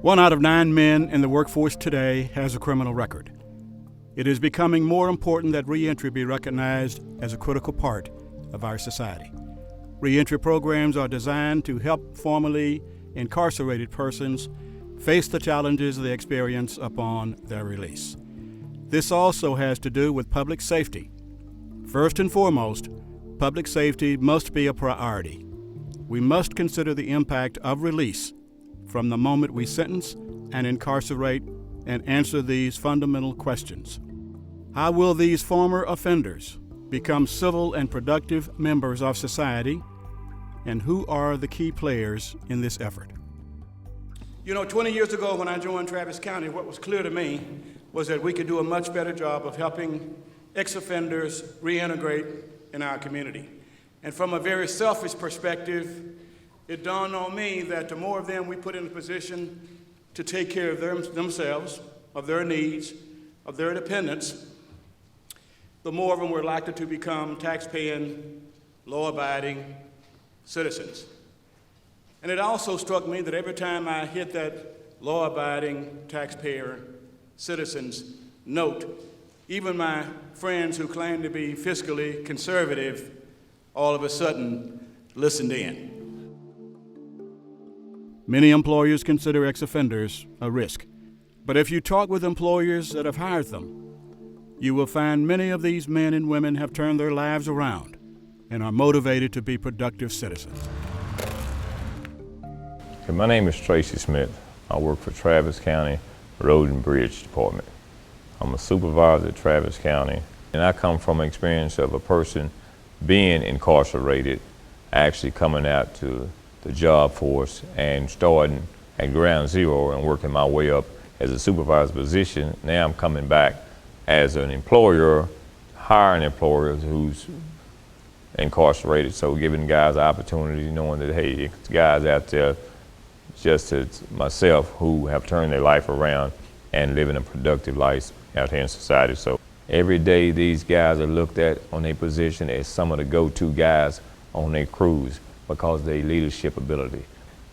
1 out of 9 men in the workforce today has a criminal record. It is becoming more important that reentry be recognized as a critical part of our society. Reentry programs are designed to help formerly incarcerated persons face the challenges they experience upon their release. This also has to do with public safety. First and foremost, public safety must be a priority. We must consider the impact of release from the moment we sentence and incarcerate and answer these fundamental questions. How will these former offenders become civil and productive members of society, and who are the key players in this effort? 20 years ago when I joined Travis County, what was clear to me was that we could do a much better job of helping ex-offenders reintegrate in our community. And from a very selfish perspective, it dawned on me that the more of them we put in a position to take care of themselves, of their needs, of their dependents, the more of them were likely to become tax-paying, law-abiding citizens. And it also struck me that every time I hit that law-abiding taxpayer citizens note, even my friends who claim to be fiscally conservative all of a sudden listened in. Many employers consider ex-offenders a risk, but if you talk with employers that have hired them, you will find many of these men and women have turned their lives around and are motivated to be productive citizens. My name is Tracy Smith. I work for Travis County Road and Bridge Department. I'm a supervisor at Travis County, and I come from an experience of a person being incarcerated, actually coming out to the job force and starting at ground zero and working my way up as a supervisor position. Now I'm coming back as an employer, hiring employers who's incarcerated, so giving guys opportunities, knowing that, hey, it's guys out there just as myself who have turned their life around and living a productive life out here in society. So every day these guys are looked at on their position as some of the go-to guys on their crews because of their leadership ability.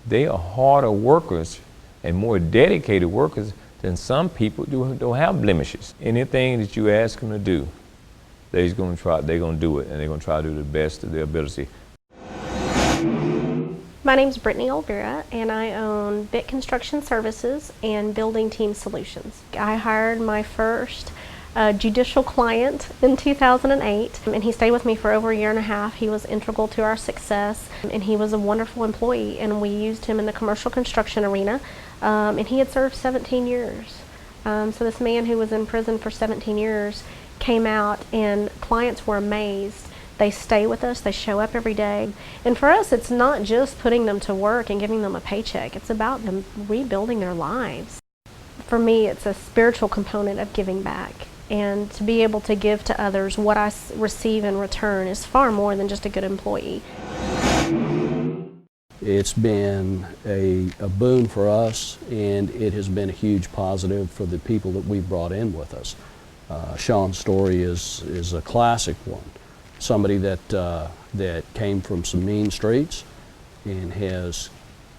They are harder workers and more dedicated workers than some people who don't have blemishes. Anything that you ask them to do, they're gonna do it, and they're gonna try to do the best of their ability. My name's Britanie Olvera, and I own BIT Construction Services and Building Team Solutions. I hired my first judicial client in 2008, and he stayed with me for over a year and a half. He was integral to our success, and he was a wonderful employee, and we used him in the commercial construction arena, and he had served 17 years. So this man who was in prison for 17 years came out, and clients were amazed. They stay with us, they show up every day. And for us, it's not just putting them to work and giving them a paycheck. It's about them rebuilding their lives. For me, it's a spiritual component of giving back. And to be able to give to others what I receive in return is far more than just a good employee. It's been a boon for us, and it has been a huge positive for the people that we've brought in with us. Sean's story is a classic one. Somebody that came from some mean streets and has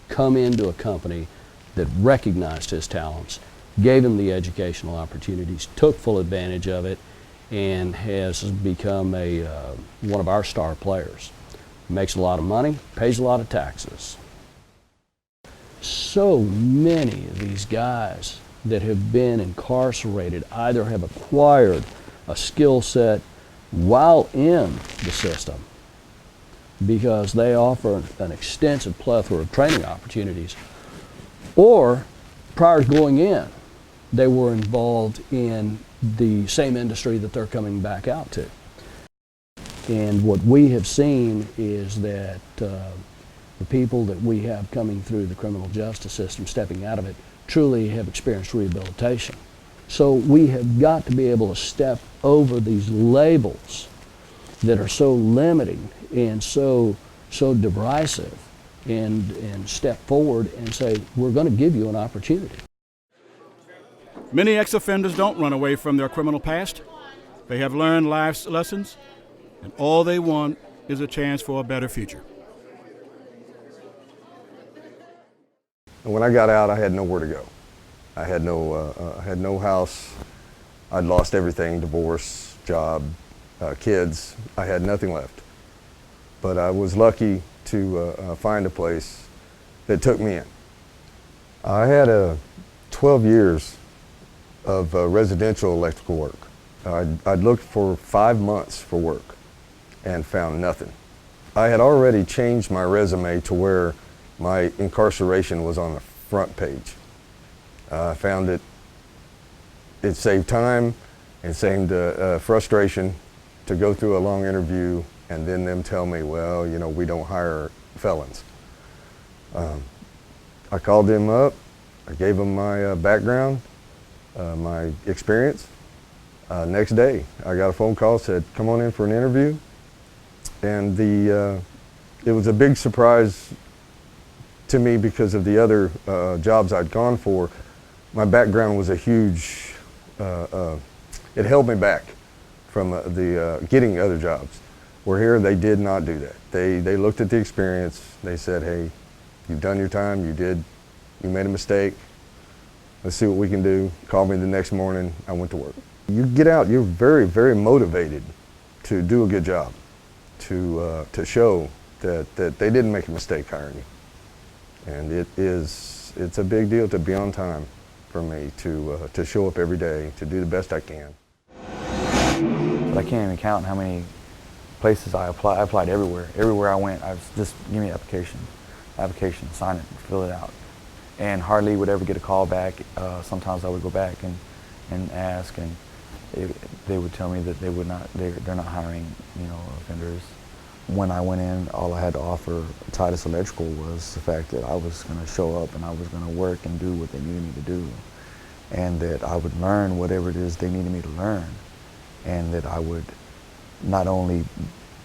come into a company that recognized his talents, gave him the educational opportunities, took full advantage of it, and has become one of our star players. Makes a lot of money, pays a lot of taxes. So many of these guys that have been incarcerated either have acquired a skill set while in the system because they offer an extensive plethora of training opportunities, or prior to going in, they were involved in the same industry that they're coming back out to. And what we have seen is that the people that we have coming through the criminal justice system, stepping out of it, truly have experienced rehabilitation. So we have got to be able to step over these labels that are so limiting and so derisive and step forward and say, we're going to give you an opportunity. Many ex-offenders don't run away from their criminal past. They have learned life's lessons, and all they want is a chance for a better future. And when I got out, I had nowhere to go. I had no house. I'd lost everything, divorce, job, kids. I had nothing left. But I was lucky to find a place that took me in. I had 12 years of residential electrical work. I'd looked for 5 months for work and found nothing. I had already changed my resume to where my incarceration was on the front page. I found it saved time and saved frustration to go through a long interview and then them tell me, well, you know, we don't hire felons. I called them up, I gave them my background, my experience. Next day, I got a phone call, said, come on in for an interview. And it was a big surprise to me because of the other jobs I'd gone for. My background was a huge, it held me back from getting other jobs. Where here, they did not do that. They looked at the experience, they said, hey, you've done your time, you made a mistake, let's see what we can do. Called me the next morning, I went to work. You get out, you're very, very motivated to do a good job, to show that they didn't make a mistake hiring you. And it's a big deal to be on time for me, to show up every day, to do the best I can. But I can't even count how many places I applied. I applied everywhere. Everywhere I went, I was just, give me an application, sign it, fill it out. And hardly would ever get a call back. Sometimes I would go back and ask, and they would tell me that they're not hiring, you know, offenders. When I went in, all I had to offer Titus Electrical was the fact that I was going to show up and I was going to work and do what they needed me to do, and that I would learn whatever it is they needed me to learn, and that I would not only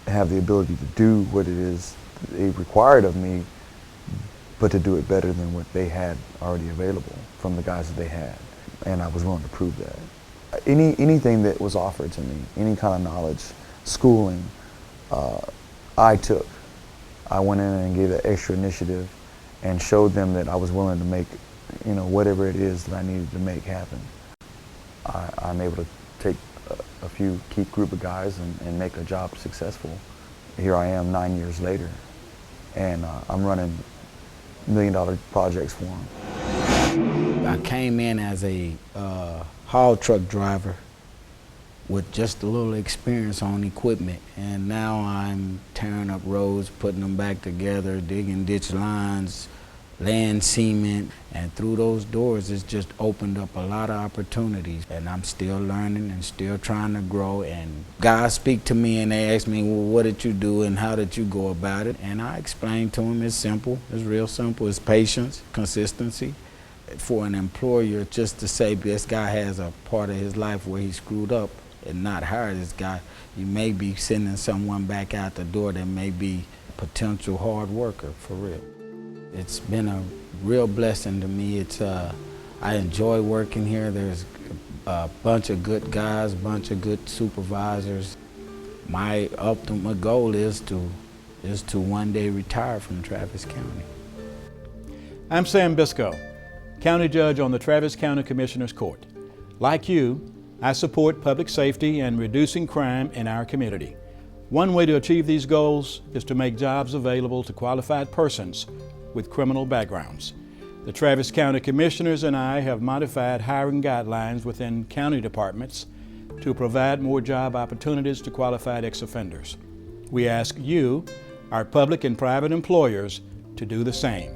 have the ability to do what it is they required of me, but to do it better than what they had already available from the guys that they had. And I was willing to prove that. Anything that was offered to me, any kind of knowledge, schooling, I took. I went in and gave that extra initiative and showed them that I was willing to make, you know, whatever it is that I needed to make happen. I'm able to take a few key group of guys and make a job successful. Here I am 9 years later, and I'm running $1 million projects for them. I came in as a haul truck driver with just a little experience on equipment, and now I'm tearing up roads, putting them back together, digging ditch lines, laying cement, and through those doors it's just opened up a lot of opportunities, and I'm still learning and still trying to grow. And guys speak to me and they ask me, well, what did you do and how did you go about it? And I explain to them it's simple, it's real simple, it's patience, consistency. For an employer just to say this guy has a part of his life where he screwed up and not hire this guy, you may be sending someone back out the door that may be a potential hard worker, for real. It's been a real blessing to me. I enjoy working here. There's a bunch of good guys, a bunch of good supervisors. My ultimate goal is to one day retire from Travis County. I'm Sam Biscoe, County Judge on the Travis County Commissioner's Court. Like you, I support public safety and reducing crime in our community. One way to achieve these goals is to make jobs available to qualified persons with criminal backgrounds. The Travis County Commissioners and I have modified hiring guidelines within county departments to provide more job opportunities to qualified ex-offenders. We ask you, our public and private employers, to do the same.